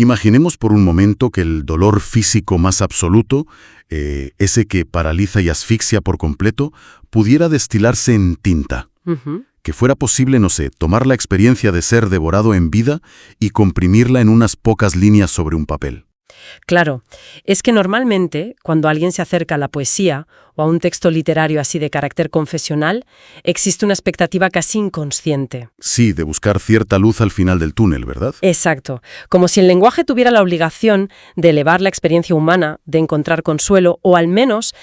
Imaginemos por un momento que el dolor físico más absoluto, ese que paraliza y asfixia por completo, pudiera destilarse en tinta. Ujú. Que fuera posible, no sé, tomar la experiencia de ser devorado en vida y comprimirla en unas pocas líneas sobre un papel. Claro, es que normalmente, cuando alguien se acerca a la poesía o a un texto literario así de carácter confesional, existe una expectativa casi inconsciente. Sí, de buscar cierta luz al final del túnel, ¿verdad? Exacto, como si el lenguaje tuviera la obligación de elevar la experiencia humana, de encontrar consuelo o al menos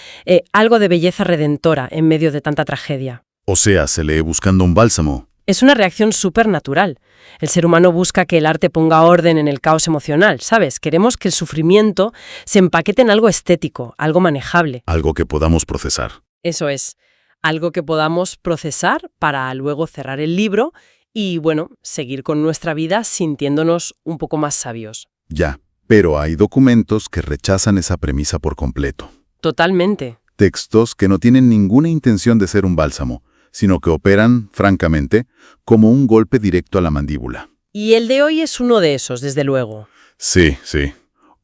algo de belleza redentora en medio de tanta tragedia. O sea, se lee buscando un bálsamo. Es una reacción súper natural. El ser humano busca que el arte ponga orden en el caos emocional, ¿sabes? Queremos que el sufrimiento se empaquete en algo estético, algo manejable. Algo que podamos procesar. Eso es, algo que podamos procesar para luego cerrar el libro y, bueno, seguir con nuestra vida sintiéndonos un poco más sabios. Ya, pero hay documentos que rechazan esa premisa por completo. Totalmente. Textos que no tienen ninguna intención de ser un bálsamo, sino que operan, francamente, como un golpe directo a la mandíbula. Y el de hoy es uno de esos, desde luego. Sí, sí.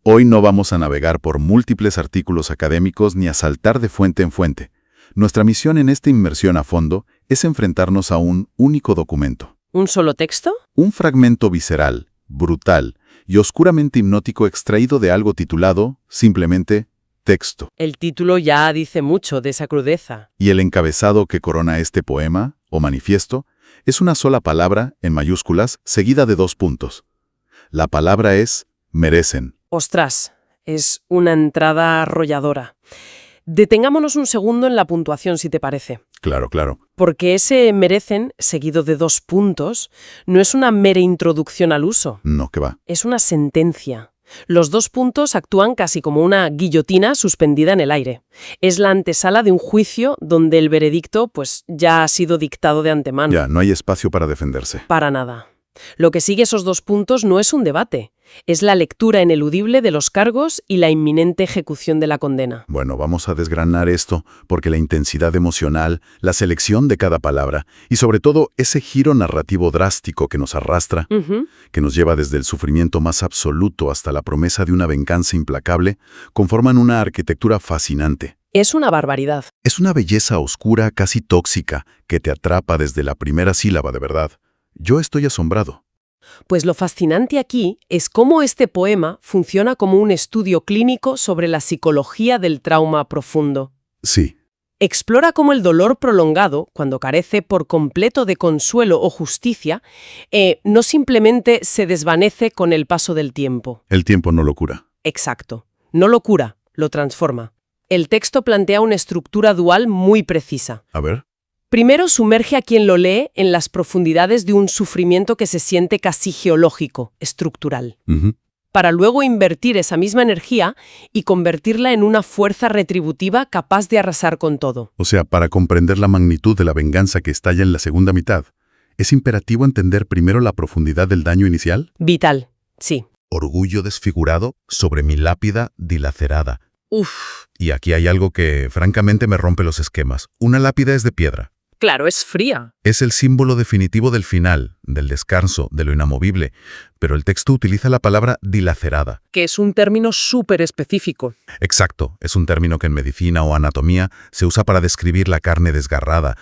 Hoy no vamos a navegar por múltiples artículos académicos ni a saltar de fuente en fuente. Nuestra misión en esta inmersión a fondo es enfrentarnos a un único documento. ¿Un solo texto? Un fragmento visceral, brutal y oscuramente hipnótico extraído de algo titulado, simplemente, texto. El título ya dice mucho de esa crudeza. Y el encabezado que corona este poema, o manifiesto, es una sola palabra, en mayúsculas, seguida de 2 puntos. La palabra es merecen. Ostras, es una entrada arrolladora. Detengámonos un segundo en la puntuación, si te parece. Claro, claro. Porque ese merecen, seguido de 2 puntos, no es una mera introducción al uso. No, que va. Es una sentencia. Los 2 puntos actúan casi como una guillotina suspendida en el aire. Es la antesala de un juicio donde el veredicto pues ya ha sido dictado de antemano. Ya, no hay espacio para defenderse. Para nada. Lo que sigue esos 2 puntos no es un debate. Es la lectura ineludible de los cargos y la inminente ejecución de la condena. Bueno, vamos a desgranar esto, porque la intensidad emocional, la selección de cada palabra y sobre todo ese giro narrativo drástico que nos arrastra, que nos lleva desde el sufrimiento más absoluto hasta la promesa de una venganza implacable, conforman una arquitectura fascinante. Es una barbaridad. Es una belleza oscura, casi tóxica, que te atrapa desde la primera sílaba de verdad. Yo estoy asombrado. Pues lo fascinante aquí es cómo este poema funciona como un estudio clínico sobre la psicología del trauma profundo. Sí. Explora cómo el dolor prolongado, cuando carece por completo de consuelo o justicia, no simplemente se desvanece con el paso del tiempo. El tiempo no lo cura. Exacto. No lo cura, lo transforma. El texto plantea una estructura dual muy precisa. A ver. Primero sumerge a quien lo lee en las profundidades de un sufrimiento que se siente casi geológico, estructural, para luego invertir esa misma energía y convertirla en una fuerza retributiva capaz de arrasar con todo. O sea, para comprender la magnitud de la venganza que estalla en la segunda mitad, ¿es imperativo entender primero la profundidad del daño inicial? Vital, sí. Orgullo desfigurado sobre mi lápida dilacerada. Uf. Y aquí hay algo que francamente me rompe los esquemas. Una lápida es de piedra. Claro, es fría. Es el símbolo definitivo del final, del descanso, de lo inamovible, pero el texto utiliza la palabra dilacerada. Que es un término súper específico. Exacto, es un término que en medicina o anatomía se usa para describir la carne desgarrada,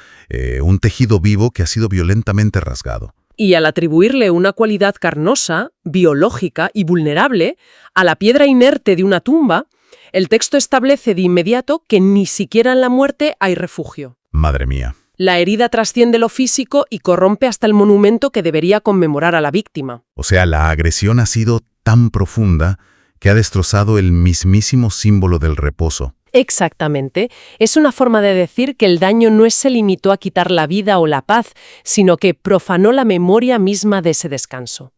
un tejido vivo que ha sido violentamente rasgado. Y al atribuirle una cualidad carnosa, biológica y vulnerable a la piedra inerte de una tumba, el texto establece de inmediato que ni siquiera en la muerte hay refugio. Madre mía. La herida trasciende lo físico y corrompe hasta el monumento que debería conmemorar a la víctima. O sea, la agresión ha sido tan profunda que ha destrozado el mismísimo símbolo del reposo. Exactamente. Es una forma de decir que el daño no se limitó a quitar la vida o la paz, sino que profanó la memoria misma de ese descanso.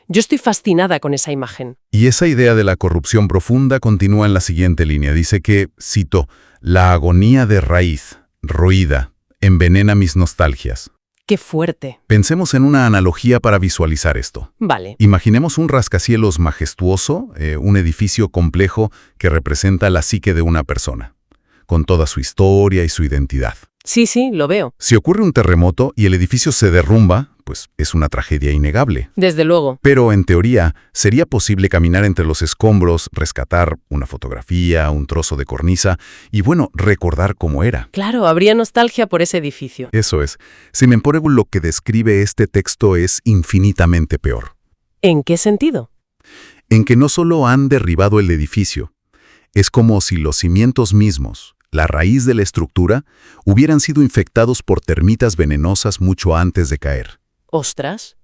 Yo estoy fascinada con esa imagen. Y esa idea de la corrupción profunda continúa en la siguiente línea. Dice que, cito, la agonía de raíz, roída, envenena mis nostalgias. ¡Qué fuerte! Pensemos en una analogía para visualizar esto. Vale. Imaginemos un rascacielos majestuoso, un edificio complejo que representa la psique de una persona, con toda su historia y su identidad. Sí, lo veo. Si ocurre un terremoto y el edificio se derrumba, pues es una tragedia innegable. Desde luego. Pero, en teoría, sería posible caminar entre los escombros, rescatar una fotografía, un trozo de cornisa y, bueno, recordar cómo era. Claro, habría nostalgia por ese edificio. Eso es. Sin embargo, lo que describe este texto es infinitamente peor. ¿En qué sentido? En que no solo han derribado el edificio, es como si los cimientos mismos, la raíz de la estructura, hubieran sido infectados por termitas venenosas mucho antes de caer. ¡Ostras!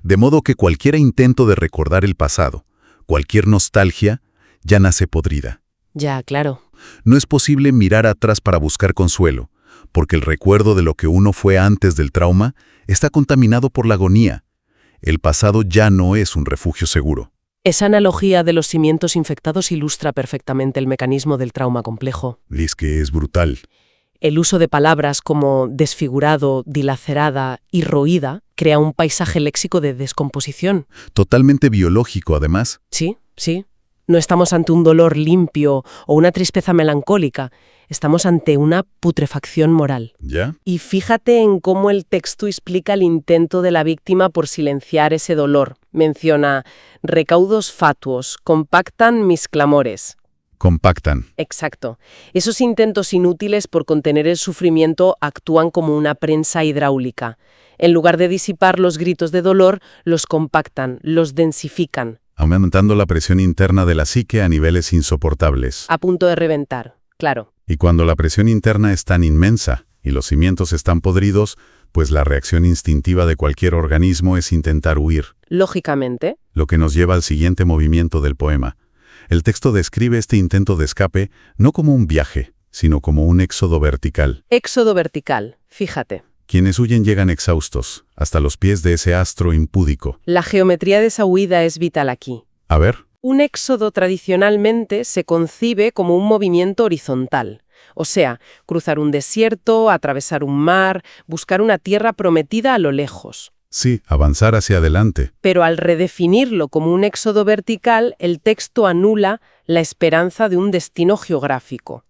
De modo que cualquier intento de recordar el pasado, cualquier nostalgia, ya nace podrida. Ya, claro. No es posible mirar atrás para buscar consuelo, porque el recuerdo de lo que uno fue antes del trauma está contaminado por la agonía. El pasado ya no es un refugio seguro. Esa analogía de los cimientos infectados ilustra perfectamente el mecanismo del trauma complejo. Es que es brutal. El uso de palabras como desfigurado, dilacerada y roída crea un paisaje léxico de descomposición. Totalmente biológico, además. Sí. No estamos ante un dolor limpio o una tristeza melancólica. Estamos ante una putrefacción moral. ¿Ya? Y fíjate en cómo el texto explica el intento de la víctima por silenciar ese dolor. Menciona, recaudos fatuos, compactan mis clamores. Compactan. Exacto. Esos intentos inútiles por contener el sufrimiento actúan como una prensa hidráulica. En lugar de disipar los gritos de dolor, los compactan, los densifican. Aumentando la presión interna de la psique a niveles insoportables. A punto de reventar, claro. Y cuando la presión interna es tan inmensa y los cimientos están podridos, pues la reacción instintiva de cualquier organismo es intentar huir. Lógicamente. Lo que nos lleva al siguiente movimiento del poema. El texto describe este intento de escape no como un viaje, sino como un éxodo vertical. Éxodo vertical, fíjate. Quienes huyen llegan exhaustos, hasta los pies de ese astro impúdico. La geometría de esa huida es vital aquí. A ver. Un éxodo tradicionalmente se concibe como un movimiento horizontal. O sea, cruzar un desierto, atravesar un mar, buscar una tierra prometida a lo lejos. Sí, avanzar hacia adelante. Pero al redefinirlo como un éxodo vertical, el texto anula la esperanza de un destino geográfico.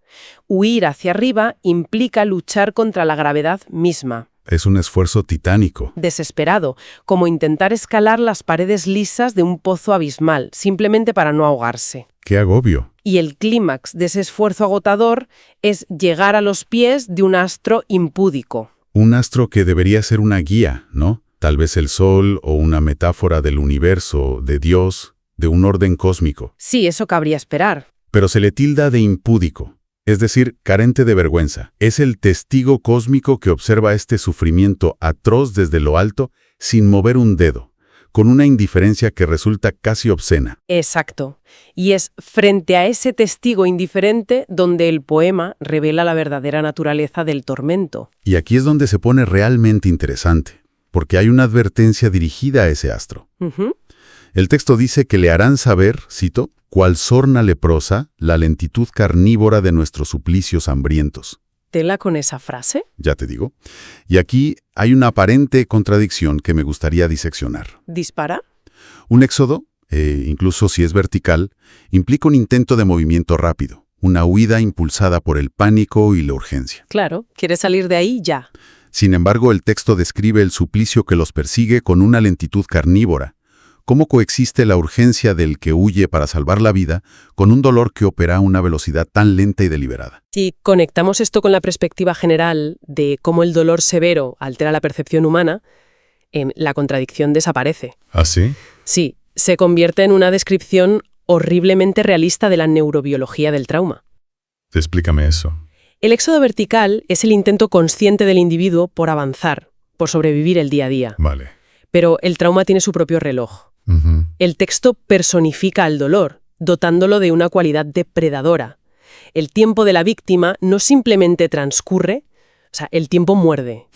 Huir hacia arriba implica luchar contra la gravedad misma. Es un esfuerzo titánico. Desesperado, como intentar escalar las paredes lisas de un pozo abismal, simplemente para no ahogarse. ¡Qué agobio! Y el clímax de ese esfuerzo agotador es llegar a los pies de un astro impúdico. Un astro que debería ser una guía, ¿no? Tal vez el sol o una metáfora del universo, de Dios, de un orden cósmico. Sí, eso cabría esperar. Pero se le tilda de impúdico, es decir, carente de vergüenza. Es el testigo cósmico que observa este sufrimiento atroz desde lo alto sin mover un dedo, con una indiferencia que resulta casi obscena. Exacto. Y es frente a ese testigo indiferente donde el poema revela la verdadera naturaleza del tormento. Y aquí es donde se pone realmente interesante, porque hay una advertencia dirigida a ese astro. El texto dice que le harán saber, cito, cual sorna leprosa, la lentitud carnívora de nuestros suplicios hambrientos. ¿Tela con esa frase? Ya te digo. Y aquí hay una aparente contradicción que me gustaría diseccionar. ¿Dispara? Un éxodo, incluso si es vertical, implica un intento de movimiento rápido, una huida impulsada por el pánico y la urgencia. Claro, quiere salir de ahí ya. Sin embargo, el texto describe el suplicio que los persigue con una lentitud carnívora. ¿Cómo coexiste la urgencia del que huye para salvar la vida con un dolor que opera a una velocidad tan lenta y deliberada? Si conectamos esto con la perspectiva general de cómo el dolor severo altera la percepción humana, la contradicción desaparece. ¿Ah, sí? Sí, se convierte en una descripción horriblemente realista de la neurobiología del trauma. Explícame eso. El éxodo vertical es el intento consciente del individuo por avanzar, por sobrevivir el día a día. Vale. Pero el trauma tiene su propio reloj. El texto personifica al dolor, dotándolo de una cualidad depredadora. El tiempo de la víctima no simplemente transcurre, el tiempo muerde,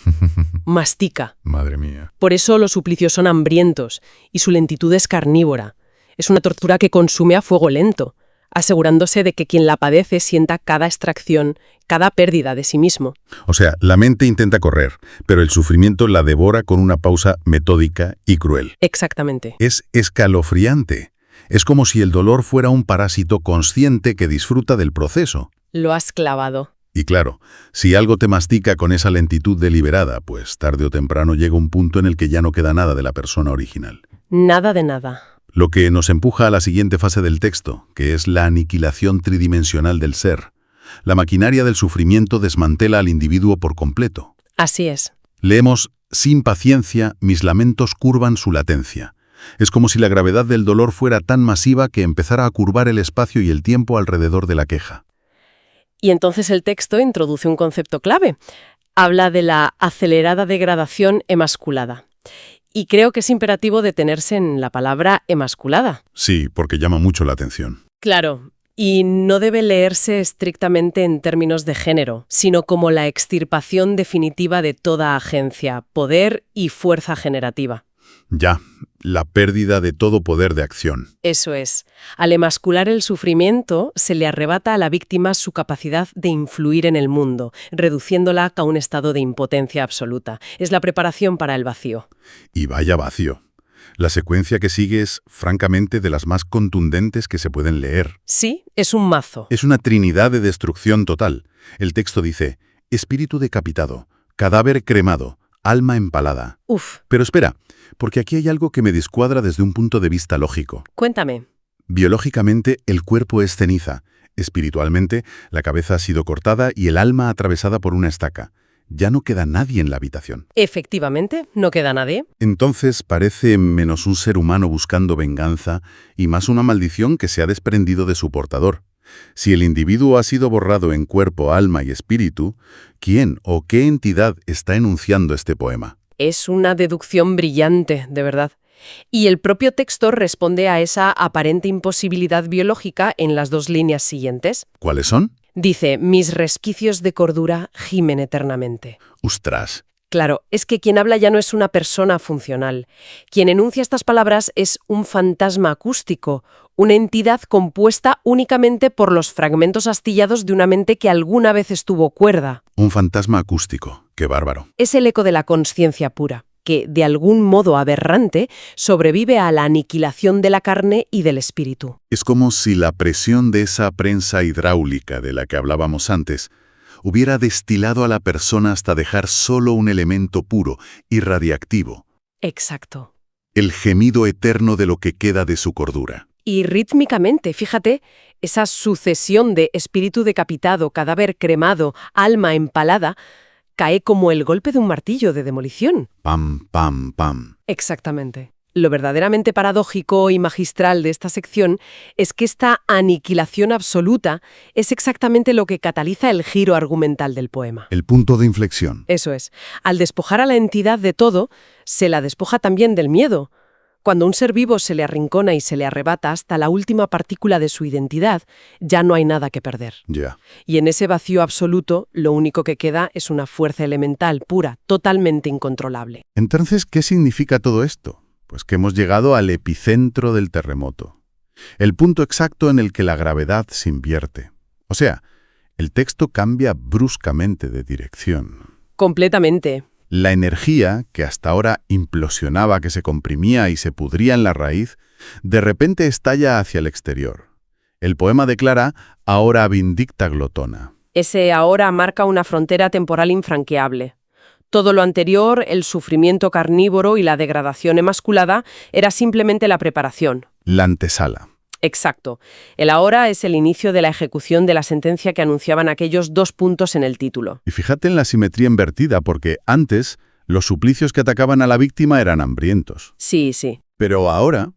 mastica. Madre mía. Por eso los suplicios son hambrientos y su lentitud es carnívora. Es una tortura que consume a fuego lento, asegurándose de que quien la padece sienta cada extracción, cada pérdida de sí mismo. O sea, la mente intenta correr, pero el sufrimiento la devora con una pausa metódica y cruel. Exactamente. Es escalofriante. Es como si el dolor fuera un parásito consciente que disfruta del proceso. Lo has clavado. Y claro, si algo te mastica con esa lentitud deliberada, pues tarde o temprano llega un punto en el que ya no queda nada de la persona original. Nada de nada. Lo que nos empuja a la siguiente fase del texto, que es la aniquilación tridimensional del ser. La maquinaria del sufrimiento desmantela al individuo por completo. Así es. Leemos, sin paciencia, mis lamentos curvan su latencia. Es como si la gravedad del dolor fuera tan masiva que empezara a curvar el espacio y el tiempo alrededor de la queja. Y entonces el texto introduce un concepto clave. Habla de la acelerada degradación emasculada. Y creo que es imperativo detenerse en la palabra emasculada. Sí, porque llama mucho la atención. Claro, y no debe leerse estrictamente en términos de género, sino como la extirpación definitiva de toda agencia, poder y fuerza generativa. Ya, la pérdida de todo poder de acción. Eso es. Al emascular el sufrimiento, se le arrebata a la víctima su capacidad de influir en el mundo, reduciéndola a un estado de impotencia absoluta. Es la preparación para el vacío. Y vaya vacío. La secuencia que sigue es, francamente, de las más contundentes que se pueden leer. Sí, es un mazo. Es una trinidad de destrucción total. El texto dice, espíritu decapitado, cadáver cremado, alma empalada. Uf. Pero espera, porque aquí hay algo que me descuadra desde un punto de vista lógico. Cuéntame. Biológicamente, el cuerpo es ceniza. Espiritualmente, la cabeza ha sido cortada y el alma atravesada por una estaca. Ya no queda nadie en la habitación. Efectivamente, no queda nadie. Entonces parece menos un ser humano buscando venganza y más una maldición que se ha desprendido de su portador. Si el individuo ha sido borrado en cuerpo, alma y espíritu, ¿quién o qué entidad está enunciando este poema? Es una deducción brillante, de verdad. Y el propio texto responde a esa aparente imposibilidad biológica en las dos líneas siguientes. ¿Cuáles son? Dice, mis resquicios de cordura gimen eternamente. ¡Ostras! Claro, es que quien habla ya no es una persona funcional. Quien enuncia estas palabras es un fantasma acústico, una entidad compuesta únicamente por los fragmentos astillados de una mente que alguna vez estuvo cuerda. Un fantasma acústico. ¡Qué bárbaro! Es el eco de la consciencia pura, que, de algún modo aberrante, sobrevive a la aniquilación de la carne y del espíritu. Es como si la presión de esa prensa hidráulica de la que hablábamos antes hubiera destilado a la persona hasta dejar solo un elemento puro y radiactivo. Exacto. El gemido eterno de lo que queda de su cordura. Y rítmicamente, fíjate, esa sucesión de espíritu decapitado, cadáver cremado, alma empalada, cae como el golpe de un martillo de demolición. Pam, pam, pam. Exactamente. Lo verdaderamente paradójico y magistral de esta sección es que esta aniquilación absoluta es exactamente lo que cataliza el giro argumental del poema. El punto de inflexión. Eso es. Al despojar a la entidad de todo, se la despoja también del miedo. Cuando un ser vivo se le arrincona y se le arrebata hasta la última partícula de su identidad, ya no hay nada que perder. Ya. Y en ese vacío absoluto, lo único que queda es una fuerza elemental pura, totalmente incontrolable. Entonces, ¿qué significa todo esto? Pues que hemos llegado al epicentro del terremoto. El punto exacto en el que la gravedad se invierte. O sea, el texto cambia bruscamente de dirección. Completamente. La energía, que hasta ahora implosionaba, que se comprimía y se pudría en la raíz, de repente estalla hacia el exterior. El poema declara, ahora vindicta glotona. Ese ahora marca una frontera temporal infranqueable. Todo lo anterior, el sufrimiento carnívoro y la degradación emasculada, era simplemente la preparación. La antesala. Exacto. El ahora es el inicio de la ejecución de la sentencia que anunciaban aquellos 2 puntos en el título. Y fíjate en la simetría invertida, porque antes los suplicios que atacaban a la víctima eran hambrientos. Sí, sí. Pero ahora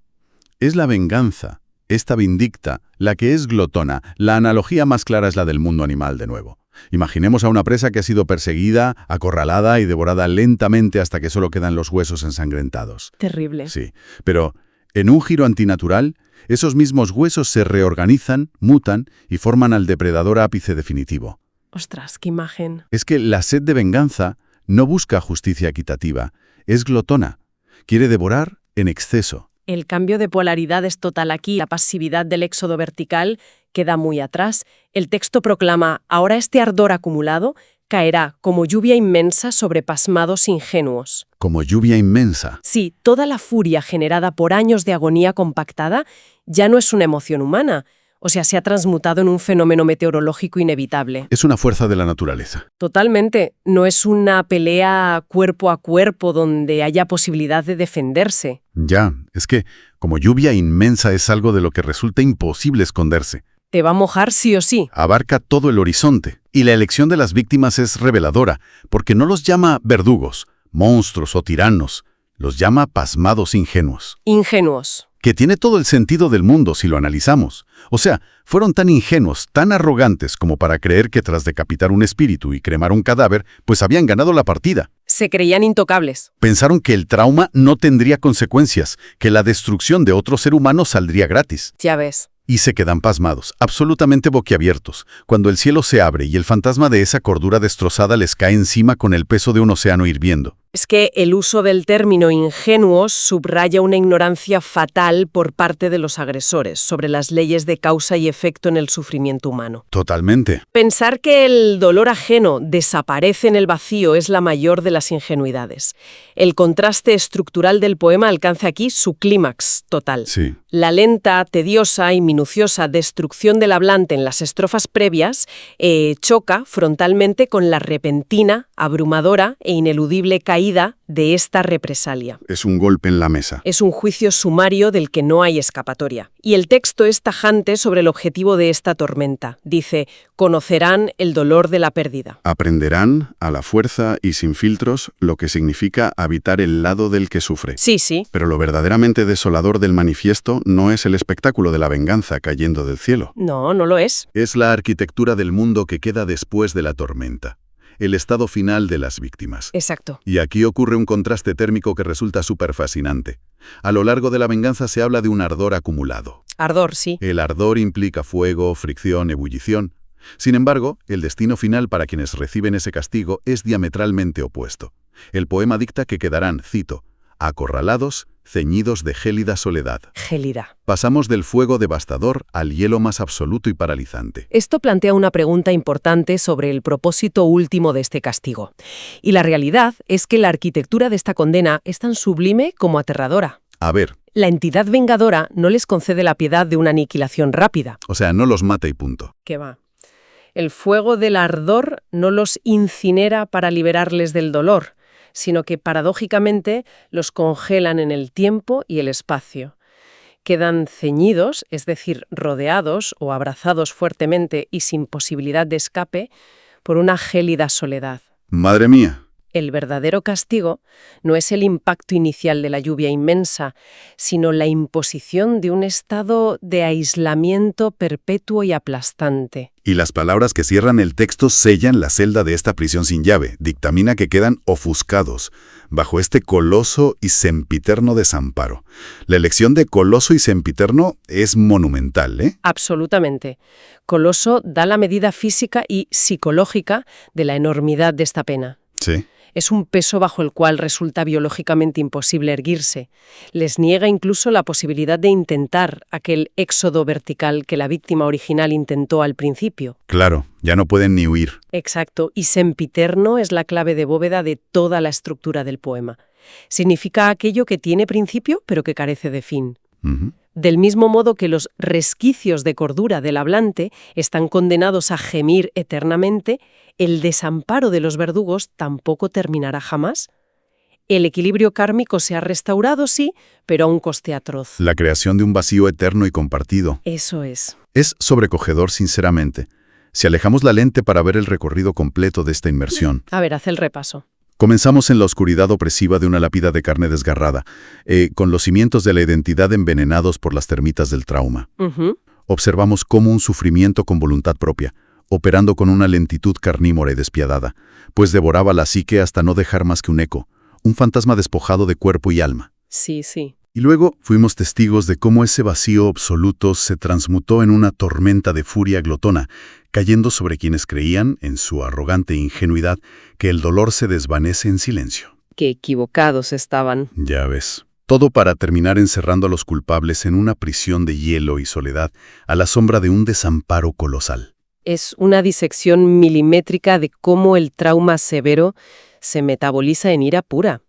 es la venganza, esta vindicta, la que es glotona. La analogía más clara es la del mundo animal de nuevo. Imaginemos a una presa que ha sido perseguida, acorralada y devorada lentamente hasta que solo quedan los huesos ensangrentados. Terrible. Sí, pero en un giro antinatural, esos mismos huesos se reorganizan, mutan y forman al depredador ápice definitivo. Ostras, qué imagen. Es que la sed de venganza no busca justicia equitativa, es glotona. Quiere devorar en exceso. El cambio de polaridad es total aquí. La pasividad del éxodo vertical queda muy atrás. El texto proclama, ahora este ardor acumulado caerá como lluvia inmensa sobre pasmados ingenuos. Como lluvia inmensa. Sí, toda la furia generada por años de agonía compactada ya no es una emoción humana. O sea, se ha transmutado en un fenómeno meteorológico inevitable. Es una fuerza de la naturaleza. Totalmente. No es una pelea cuerpo a cuerpo donde haya posibilidad de defenderse. Ya, es que como lluvia inmensa es algo de lo que resulta imposible esconderse. Te va a mojar sí o sí. Abarca todo el horizonte. Y la elección de las víctimas es reveladora, porque no los llama verdugos, monstruos o tiranos. Los llama pasmados ingenuos. Ingenuos. Que tiene todo el sentido del mundo si lo analizamos. O sea, fueron tan ingenuos, tan arrogantes como para creer que tras decapitar un espíritu y cremar un cadáver, pues habían ganado la partida. Se creían intocables. Pensaron que el trauma no tendría consecuencias, que la destrucción de otro ser humano saldría gratis. Ya ves. Y se quedan pasmados, absolutamente boquiabiertos, cuando el cielo se abre y el fantasma de esa cordura destrozada les cae encima con el peso de un océano hirviendo. Es que el uso del término ingenuos subraya una ignorancia fatal por parte de los agresores sobre las leyes de causa y efecto en el sufrimiento humano. Totalmente. Pensar que el dolor ajeno desaparece en el vacío es la mayor de las ingenuidades. El contraste estructural del poema alcanza aquí su clímax total. Sí. La lenta, tediosa y minuciosa destrucción del hablante en las estrofas previas choca frontalmente con la repentina, abrumadora e ineludible caída de esta represalia. Es un golpe en la mesa. Es un juicio sumario del que no hay escapatoria. Y el texto es tajante sobre el objetivo de esta tormenta. Dice, conocerán el dolor de la pérdida. Aprenderán, a la fuerza y sin filtros, lo que significa habitar el lado del que sufre. Sí, sí. Pero lo verdaderamente desolador del manifiesto no es el espectáculo de la venganza cayendo del cielo. No, no lo es. Es la arquitectura del mundo que queda después de la tormenta. El estado final de las víctimas. Exacto. Y aquí ocurre un contraste térmico que resulta súper fascinante. A lo largo de la venganza se habla de un ardor acumulado. Ardor, sí. El ardor implica fuego, fricción, ebullición. Sin embargo, el destino final para quienes reciben ese castigo es diametralmente opuesto. El poema dicta que quedarán, cito, acorralados, ceñidos de gélida soledad. Gélida. Pasamos del fuego devastador al hielo más absoluto y paralizante. Esto plantea una pregunta importante sobre el propósito último de este castigo. Y la realidad es que la arquitectura de esta condena es tan sublime como aterradora. A ver. La entidad vengadora no les concede la piedad de una aniquilación rápida. O sea, no los mata y punto. ¿Qué va? El fuego del ardor no los incinera para liberarles del dolor, sino que paradójicamente los congelan en el tiempo y el espacio. Quedan ceñidos, es decir, rodeados o abrazados fuertemente y sin posibilidad de escape, por una gélida soledad. ¡Madre mía! El verdadero castigo no es el impacto inicial de la lluvia inmensa, sino la imposición de un estado de aislamiento perpetuo y aplastante. Y las palabras que cierran el texto sellan la celda de esta prisión sin llave. Dictamina que quedan ofuscados bajo este coloso y sempiterno desamparo. La elección de coloso y sempiterno es monumental, ¿eh? Absolutamente. Coloso da la medida física y psicológica de la enormidad de esta pena. Sí. Es un peso bajo el cual resulta biológicamente imposible erguirse. Les niega incluso la posibilidad de intentar aquel éxodo vertical que la víctima original intentó al principio. Claro, ya no pueden ni huir. Exacto, y sempiterno es la clave de bóveda de toda la estructura del poema. Significa aquello que tiene principio pero que carece de fin. Del mismo modo que los resquicios de cordura del hablante están condenados a gemir eternamente, el desamparo de los verdugos tampoco terminará jamás. El equilibrio kármico se ha restaurado, sí, pero a un coste atroz. La creación de un vacío eterno y compartido. Eso es. Es sobrecogedor, sinceramente. Si alejamos la lente para ver el recorrido completo de esta inmersión. A ver, haz el repaso. Comenzamos en la oscuridad opresiva de una lápida de carne desgarrada, con los cimientos de la identidad envenenados por las termitas del trauma. Observamos cómo un sufrimiento con voluntad propia, operando con una lentitud carnívora y despiadada, pues devoraba la psique hasta no dejar más que un eco, un fantasma despojado de cuerpo y alma. Sí, sí. Y luego fuimos testigos de cómo ese vacío absoluto se transmutó en una tormenta de furia glotona, cayendo sobre quienes creían, en su arrogante ingenuidad, que el dolor se desvanece en silencio. Qué equivocados estaban. Ya ves. Todo para terminar encerrando a los culpables en una prisión de hielo y soledad, a la sombra de un desamparo colosal. Es una disección milimétrica de cómo el trauma severo se metaboliza en ira pura.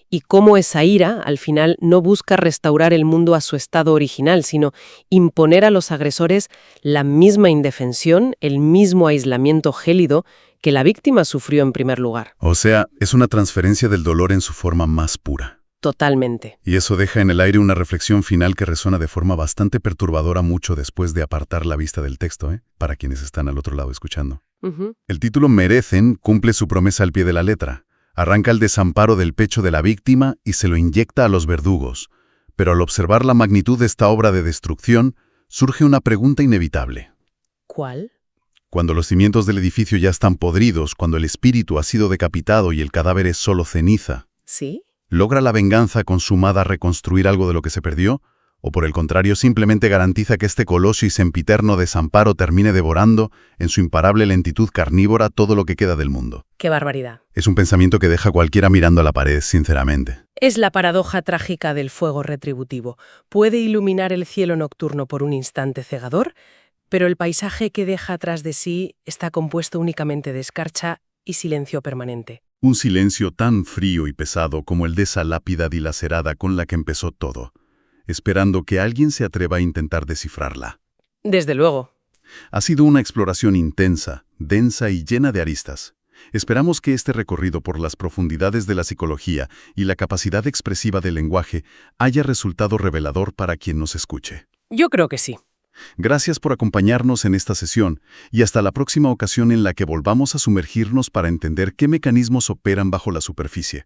y cómo esa ira, al final, no busca restaurar el mundo a su estado original, sino imponer a los agresores la misma indefensión, el mismo aislamiento gélido que la víctima sufrió en primer lugar. O sea, es una transferencia del dolor en su forma más pura. Totalmente. Y eso deja en el aire una reflexión final que resuena de forma bastante perturbadora mucho después de apartar la vista del texto, para quienes están al otro lado escuchando. El título Merecen cumple su promesa al pie de la letra. Arranca el desamparo del pecho de la víctima y se lo inyecta a los verdugos. Pero al observar la magnitud de esta obra de destrucción, surge una pregunta inevitable. ¿Cuál? Cuando los cimientos del edificio ya están podridos, cuando el espíritu ha sido decapitado y el cadáver es solo ceniza, ¿Sí? ¿logra la venganza consumada reconstruir algo de lo que se perdió? ¿O por el contrario simplemente garantiza que este coloso y sempiterno desamparo termine devorando, en su imparable lentitud carnívora, todo lo que queda del mundo? ¡Qué barbaridad! Es un pensamiento que deja a cualquiera mirando a la pared, sinceramente. Es la paradoja trágica del fuego retributivo. Puede iluminar el cielo nocturno por un instante cegador, pero el paisaje que deja atrás de sí está compuesto únicamente de escarcha y silencio permanente. Un silencio tan frío y pesado como el de esa lápida dilacerada con la que empezó todo, esperando que alguien se atreva a intentar descifrarla. Desde luego. Ha sido una exploración intensa, densa y llena de aristas. Esperamos que este recorrido por las profundidades de la psicología y la capacidad expresiva del lenguaje haya resultado revelador para quien nos escuche. Yo creo que sí. Gracias por acompañarnos en esta sesión y hasta la próxima ocasión en la que volvamos a sumergirnos para entender qué mecanismos operan bajo la superficie.